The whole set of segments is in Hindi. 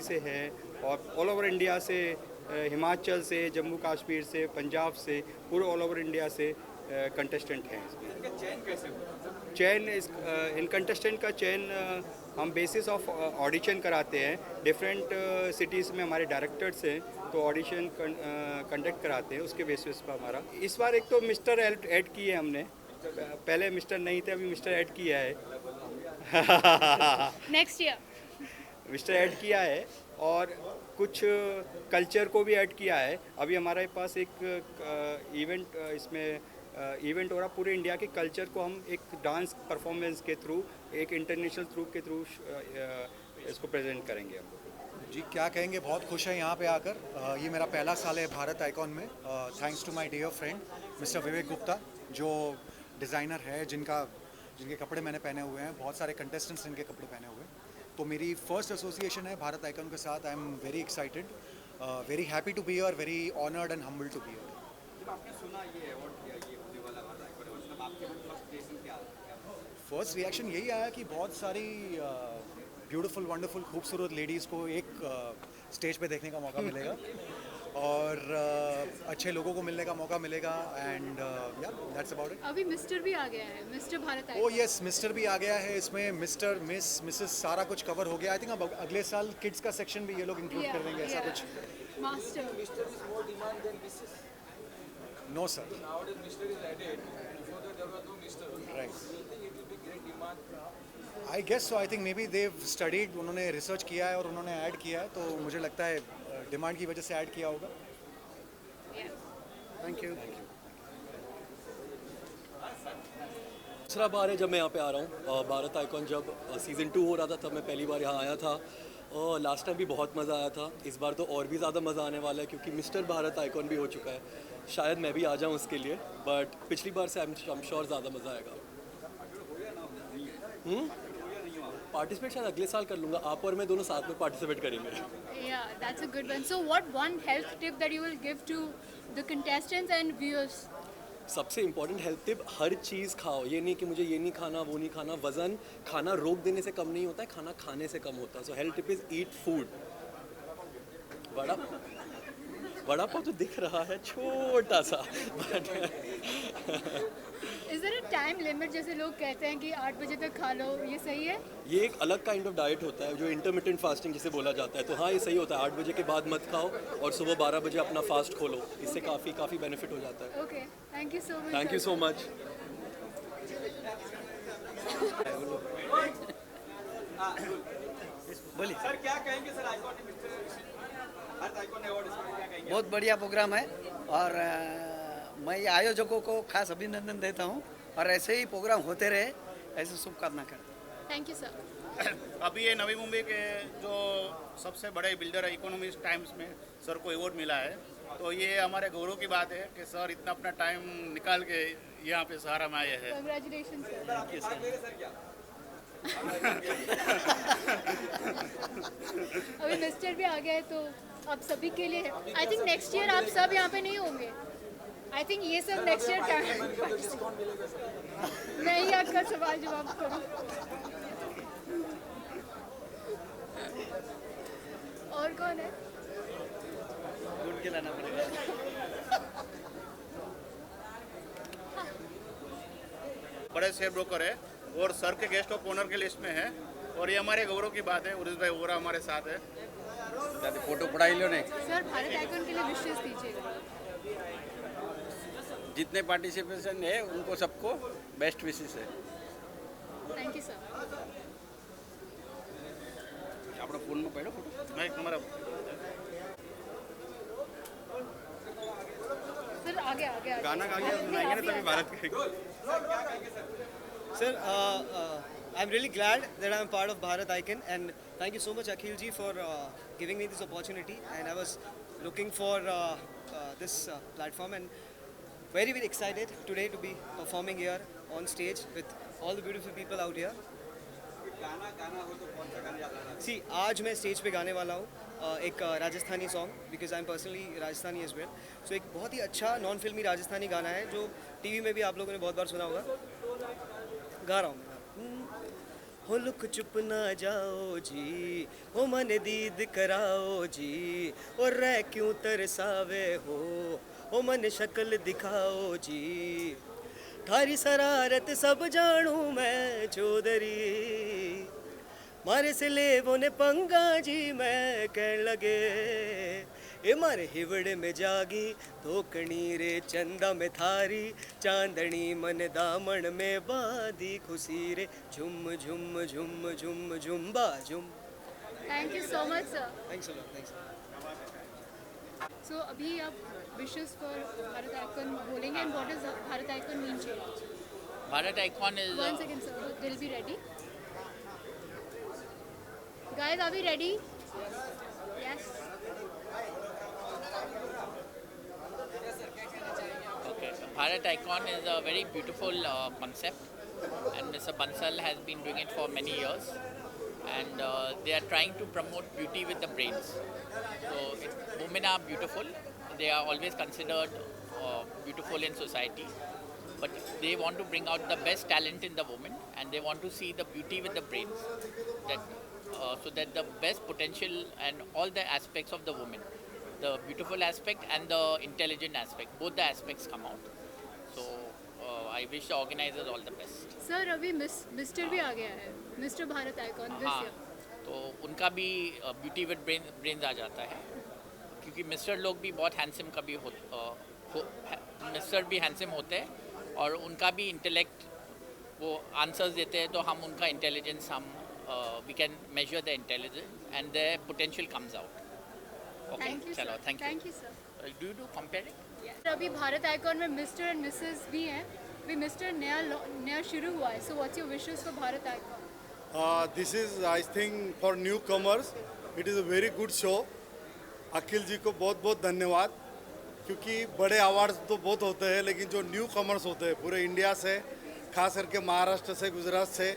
से है और ऑल ओवर इंडिया से, हिमाचल से, जम्मू कश्मीर से, पंजाब से, पूरे ऑल ओवर इंडिया से कंटेस्टेंट हैं इसमें। चयन कैसे हुआ? चयन इन कंटेस्टेंट का चयन हम बेसिस ऑफ ऑडिशन कराते हैं। डिफरेंट सिटीज़ में हमारे डायरेक्टर्स हैं, तो ऑडिशन कंडक्ट कराते हैं, उसके बेसिस पर हमारा इस बार एक तो मिस्टर ऐड किए हमने, पहले मिस्टर नहीं थे, अभी मिस्टर ऐड किया है। Next year. मिस्टर ऐड किया है और कुछ कल्चर को भी ऐड किया है। अभी हमारे पास एक इवेंट इसमें इवेंट हो रहा, पूरे इंडिया के कल्चर को हम एक डांस परफॉर्मेंस के थ्रू, एक इंटरनेशनल थ्रू के थ्रू इसको प्रेजेंट करेंगे हम। जी क्या कहेंगे, बहुत खुश है यहाँ पे आकर। ये मेरा पहला साल है भारत आइकॉन में। Thanks to my dear friend mister Vivek Gupta, जो डिज़ाइनर है, जिनके कपड़े मैंने पहने हुए हैं, बहुत सारे कंटेस्टेंट्स जिनके कपड़े पहने हुए हैं। तो मेरी फर्स्ट एसोसिएशन है भारत आइकॉन के साथ। I am very excited, very happy to be here, very honoured and humbled to be here. जब आपने सुना ये अवार्ड दिया, ये होने वाला भारत आइकॉन अवार्ड, तब आपके फर्स्ट रिएक्शन क्या था? फर्स्ट रिएक्शन यही आया कि बहुत सारी ब्यूटीफुल वंडरफुल खूबसूरत लेडीज़ को एक स्टेज पे देखने का मौका मिलेगा और अच्छे लोगों को मिलने का मौका मिलेगा। एंड या दैट्स अबाउट इट। अभी मिस्टर भी आ गया है, मिस्टर भारत ओ आइकॉन। यस, मिस्टर भी आ गया है इसमें। मिस्टर, मिस, मिसेस सारा कुछ कवर हो गया। आई थिंक अब अगले साल किड्स का सेक्शन भी ये लोग इंक्लूड कर देंगे, ऐसा कुछ। Master. Mr. is more demand than Mrs. No sir, Nowadays, Mr. is added. Before that, there was no Mr. Right. Do you think it will be great demand? I guess so. I think maybe they've studied, उन्होंने रिसर्च किया है और उन्होंने ऐड किया है, तो मुझे लगता है डिमांड की वजह से ऐड किया होगा। Thank you. दूसरा बार है जब मैं यहाँ पे आ रहा हूँ। भारत आइकॉन जब सीज़न 2 हो रहा था तब मैं पहली बार यहाँ आया था। लास्ट टाइम भी बहुत मज़ा आया था। इस बार तो और भी ज़्यादा मज़ा आने वाला है क्योंकि मिस्टर भारत आइकॉन भी हो चुका है। शायद मैं भी आ जाऊँ उसके लिए, बट पिछली बार से आई एम श्योर ज़्यादा मज़ा आएगा। पार्टिसिपेट शायद अगले साल कर लूँगा। आप और मैं दोनों साथ में पार्टिसिपेट करेंगे। Yeah, that's a good one. So what one health tip that you will give to the contestants and viewers? सबसे इम्पोर्टेंट हेल्थ टिप, हर चीज़ खाओ। ये नहीं कि मुझे ये नहीं खाना, वो नहीं खाना। वज़न खाना रोक देने से कम नहीं होता है, खाना खाने से कम होता है। So health tip is eat food. Vada pav तो दिख रहा है छोटा सा, but Is there a time limit, जैसे लोग कहते हैं कि 8 बजे तक खा लो, ये सही है? ये एक अलग काइंड ऑफ डाइट होता है जो इंटरमिटेंट फास्टिंग जिसे बोला जाता है। तो हाँ, ये सही होता है। 8 बजे के बाद मत खाओ और सुबह 12 बजे अपना फास्ट खोलो। इससे काफ़ी बेनिफिट हो जाता है। Okay, thank you so much. Thank you so much. बोलिए। सर क्या कहेंगे sir, icon mister Bharat icon award, इसमें क्या कहेंगे? बहुत बढ़िया प्रोग्राम है और मैं आयोजकों को खास अभिनंदन देता हूँ और ऐसे ही प्रोग्राम होते रहे, ऐसे शुभकामना करता हूँ। Thank you, sir. अभी ये नवी मुंबई के जो सबसे बड़े बिल्डर है, इकोनॉमिस्ट टाइम्स में सर को अवार्ड मिला है, तो ये हमारे गौरव की बात है कि सर इतना अपना टाइम निकाल के यहाँ पे सहारा में आए हैं। Congratulations, sir. आपके भाग मेरे सर क्या? अभी मिस्टर भी आ गया है तो अब सभी के लिए है। आई थिंक नेक्स्ट ईयर आप सब यहाँ पे नहीं होंगे। आई थिंक ये सब नेक्स्ट ईयर का मैं ही आपका सवाल जवाब करूँ। और कौन है? ढूंढ के लाना पड़ेगा। बड़े शेयर ब्रोकर है और सर के गेस्ट ऑफ ऑनर के लिस्ट में है, और ये हमारे गौरव की बात है। उर्ज भाई वोरा हमारे साथ है। फोटो पढ़ाई लो ने। सर भारत आइकॉन के लिए विशेष दीजिएगा। जितने पार्टिसिपेशन है उनको सबको बेस्ट विशेष है। Thank you sir. આપણો ફોનમાં પડ્યો ફોટો। मैं हमारा सर आगे आगे आगे। गाना गा के सुनाएंगे ना तभी भारत का। Sir, I'm really glad that I'm part of Bharat Icon, and thank you so much Akhil ji for giving me this opportunity, and I was looking for this platform and very excited today to be performing here on stage with all the beautiful people out here. गाना हो तो कौन सा गाना याद आ रहा है? See, आज मैं स्टेज पे गाने वाला हूँ एक Rajasthani song, because I am personally Rajasthani as well. So एक बहुत ही अच्छा नॉन फिल्मी राजस्थानी गाना है जो टीवी में भी आप लोगों ने बहुत बार सुना होगा। गा रहा हूँ मैं। हो लुक चुप ना जाओ जी, हो मन दीद कराओ जी, और रह क्यों तरसावे हो मन शक्ल दिखाओ जी। थारी शरारत सब जानू मैं चौधरी, मारे से ले वो ने पंगा जी मैं कह लगे, ए मारे हिवड़े में जागी धोकनी रे चंदा में थारी, चांदनी मन दामन में बादी खुशी रे, झुम झुम झुम झुम झुम झुम। Thank you so much sir. Thanks a lot, thanks. So अभी आप विशेस फॉर भारत आइकॉन बोलेंगे and what is Bharat icon mean to you? Bharat Icon is One second sir, they'll be ready. Guys, are we ready? Yes. okay. Bharat Icon is a very beautiful concept, and Mr. Bansal has been doing it for many years, and they are trying to promote beauty with the brains. So women are beautiful; they are always considered beautiful in society. But they want to bring out the best talent in the woman, and they want to see the beauty with the brains, that so that the best potential and all the aspects of the woman, the beautiful aspect and the intelligent aspect, both the aspects come out. So I wish the organizers all the best. Sir अभी मिस्टर भी आ गया है, मिस्टर भारत आइकॉन दिस हाँ, ईयर। तो उनका भी ब्यूटी विद ब्रेन्स आ जाता है, क्योंकि मिस्टर लोग भी बहुत हैंडसम कभी मिस्टर भी हैंडसम होते हैं, और उनका भी इंटेलेक्ट वो आंसर्स देते हैं, तो हम उनका इंटेलिजेंस हम we can measure the intelligence and the potential comes out. Okay, thank you चलो, sir. Thank thank you. You sir. Do do compering? अभी भारत आइकॉन में मिस्टर एंड मिसेस भी हैं, अभी मिस्टर नया शुरू हुआ है, so what's your wishes for Bharat icon? This is, I think, for newcomers, it is a very good show. अखिल जी को बहुत बहुत धन्यवाद, क्योंकि बड़े अवार्ड्स तो बहुत होते हैं, लेकिन जो न्यू कमर्स होते हैं पूरे इंडिया से, खास करके महाराष्ट्र से, गुजरात से,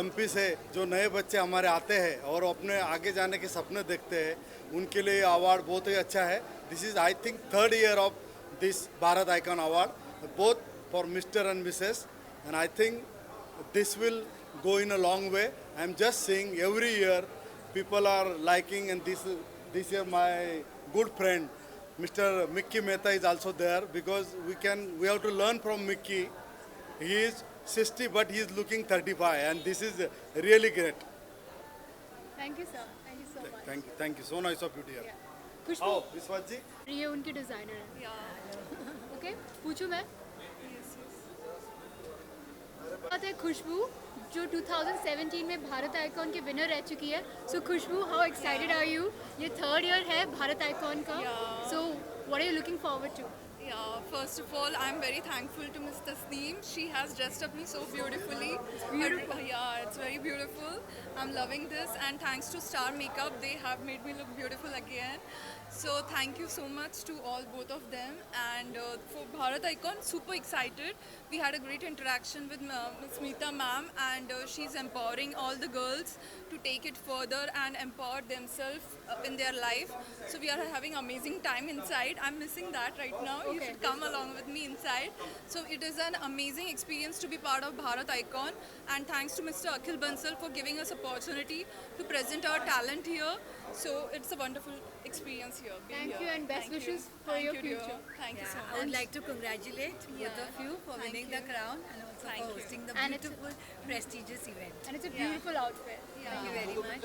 एमपी से, जो नए बच्चे हमारे आते हैं और अपने आगे जाने के सपने देखते हैं, उनके लिए अवार्ड बहुत ही अच्छा है। This is I think 3rd year of this Bharat icon award, both for mister and Mrs, and I think this will go in a long way. I'm just saying every year people are liking, and this year my good friend Mr. Mickey Mehta is also there, because we have to learn from Mickey. He is 60 but he is looking 35, and this is really great. Thank you sir, thank you so much. Thank you. So nice of you, dear. Khushboo How, Viswat ji? ये उनकी डिजाइनर है। ओके, पूछूं मैं? बात है खुशबू, जो 2017 में भारत आइकॉन के विनर रह चुकी है। So Khushboo, how excited are you? ये 3rd year है भारत आइकॉन का, so what are you looking forward to? Yeah, first of all, I'm very thankful to Ms. Tasneem. She has dressed up me so beautifully. Yeah, it's very beautiful. I'm loving this, and thanks to Star Makeup, they have made me look beautiful again. So thank you so much to both of them. And for Bharat Icon, super excited. We had a great interaction with Ms. Smita ma'am, and she's empowering all the girls to take it further and empower themselves in their life. So we are having amazing time inside. I'm missing that right now. You should come along with me inside. So it is an amazing experience to be part of Bharat Icon, and thanks to Mr. Akhil Bansal for giving us opportunity to present our talent here. So it's a wonderful experience here. Thank you, and best wishes for your future. Thank you so much. I would like to congratulate both of you for winning the crown, and also for hosting the And it's- beautiful, prestigious event. And it's a beautiful outfit. Thank you very much.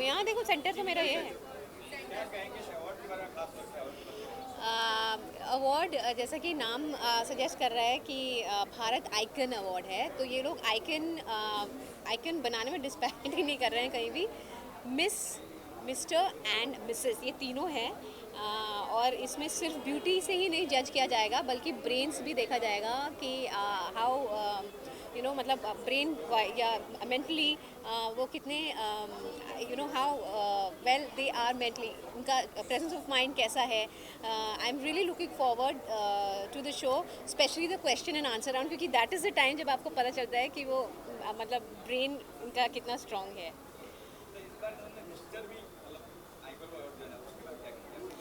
यहाँ देखो सेंटर तो मेरा ये है। अवार्ड जैसा कि नाम सजेस्ट कर रहा है कि भारत आइकन अवार्ड है, तो ये लोग आइकन बनाने में डिस्पैरिटी नहीं कर रहे हैं कहीं भी। मिस, मिस्टर एंड मिसेस, ये तीनों हैं, और इसमें सिर्फ ब्यूटी से ही नहीं जज किया जाएगा, बल्कि ब्रेन्स भी देखा जाएगा कि हाउ मतलब ब्रेन या मेंटली वो कितने how well they are mentally, उनका प्रेजेंस ऑफ माइंड कैसा है। I am really looking forward to the show, specially the question and answer round, क्योंकि दैट इज़ द टाइम जब आपको पता चलता है कि वो मतलब ब्रेन उनका कितना स्ट्रॉन्ग है।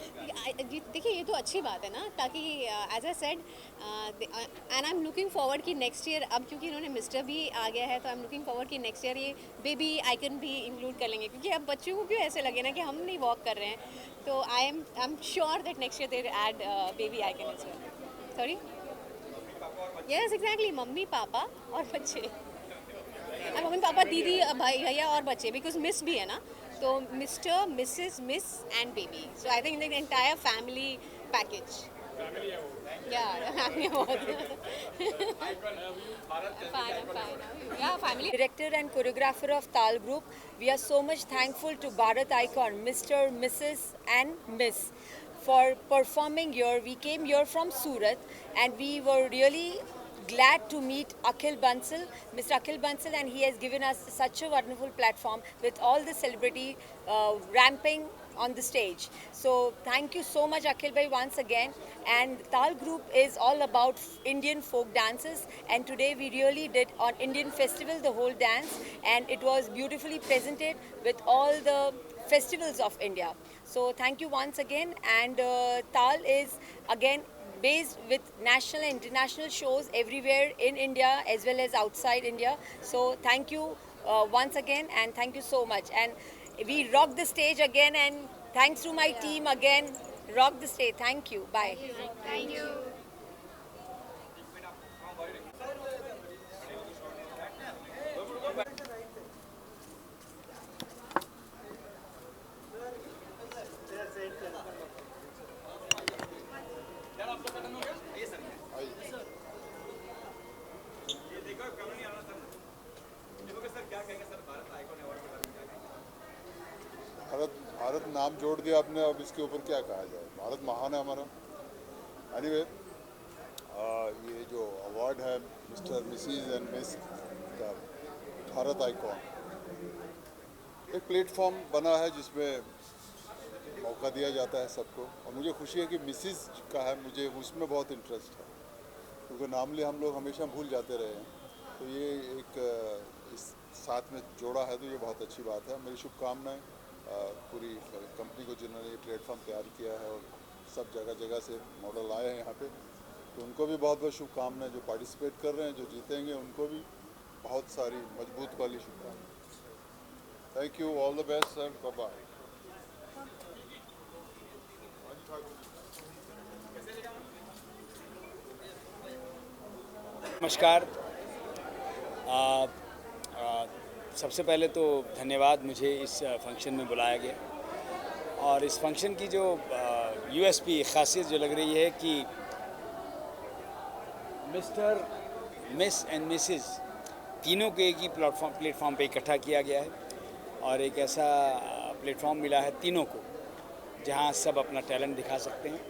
देखिए ये तो अच्छी बात है ना, ताकि as I said and I am looking forward कि नेक्स्ट ईयर, अब क्योंकि इन्होंने मिस्टर भी आ गया है तो आई एम लुकिंग फॉरवर्ड कि नेक्स्ट ईयर ये बेबी आइकन भी इंक्लूड कर लेंगे, क्योंकि अब बच्चों को क्यों ऐसे लगे ना कि हम नहीं वॉक कर रहे हैं, तो I am sure that next year they add baby icon as well. Sorry, yes exactly, mummy papa और बच्चे, मम्मी पापा दीदी भाई भैया और बच्चे, बिकॉज मिस भी है ना, तो mister Mrs miss and baby, so I think the entire family package. Director and choreographer of Tal Group, we are so much thankful to Bharat Icon, Mr., Mrs. and Miss for performing here. We came here from Surat and we were really glad to meet Akhil Bansal, Mr. Akhil Bansal, and he has given us such a wonderful platform with all the celebrity ramping on the stage. So thank you so much Akhil bhai once again. And Tal Group is all about Indian folk dances, and today we really did on Indian festival the whole dance, and it was beautifully presented with all the festivals of India. So thank you once again. And Tal is again based with national and international shows everywhere in India as well as outside India. So thank you once again, and thank you so much. And we rock the stage again, and thanks to my team again, rock the stage. Thank you. Bye. Thank you. Bharat नाम जोड़ दिया आपने, अब इसके ऊपर क्या कहा जाए। भारत महान है हमारा। एनीवे, ये जो अवार्ड है मिस्टर मिसीज एंड मिस का भारत आइकॉन, एक प्लेटफॉर्म बना है जिसमें मौका दिया जाता है सबको, और मुझे खुशी है कि मिसिज का है, मुझे उसमें बहुत इंटरेस्ट है, क्योंकि नामले हम लोग हमेशा भूल जाते रहे हैं, तो ये एक इस साथ में जोड़ा है, तो ये बहुत अच्छी बात है। मेरी शुभकामनाएं पूरी कंपनी को जिन्होंने ये प्लेटफॉर्म तैयार किया है और सब जगह जगह से मॉडल आए हैं यहाँ पे, तो उनको भी बहुत बहुत शुभकामनाएं। जो पार्टिसिपेट कर रहे हैं, जो जीतेंगे, उनको भी बहुत सारी मजबूत वाली शुभकामनाएं। Thank you, all the best sir, bye bye. नमस्कार। सबसे पहले तो धन्यवाद, मुझे इस फंक्शन में बुलाया गया, और इस फंक्शन की जो यूएसपी खासियत जो लग रही है कि मिस्टर, मिस एंड मिसेस तीनों को एक ही प्लेटफॉर्म पे इकट्ठा किया गया है, और एक ऐसा प्लेटफॉर्म मिला है तीनों को जहां सब अपना टैलेंट दिखा सकते हैं,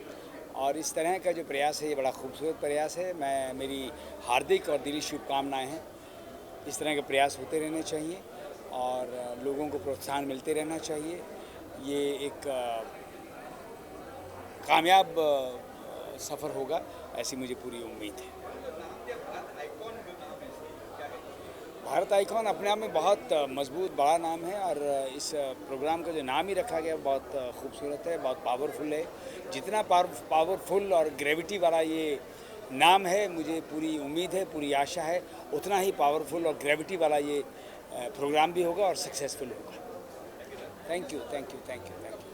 और इस तरह का जो प्रयास है ये बड़ा खूबसूरत प्रयास है। मेरी हार्दिक और दिली शुभकामनाएं हैं। इस तरह के प्रयास होते रहने चाहिए और लोगों को प्रोत्साहन मिलते रहना चाहिए। ये एक कामयाब सफ़र होगा, ऐसी मुझे पूरी उम्मीद है। भारत आइकॉन अपने आप में बहुत मजबूत बड़ा नाम है, और इस प्रोग्राम का जो नाम ही रखा गया बहुत खूबसूरत है, बहुत पावरफुल है। जितना पावरफुल और ग्रेविटी वाला ये नाम है, मुझे पूरी उम्मीद है, पूरी आशा है, उतना ही पावरफुल और ग्रेविटी वाला ये प्रोग्राम भी होगा और सक्सेसफुल होगा। Thank you, thank you, thank you, thank you.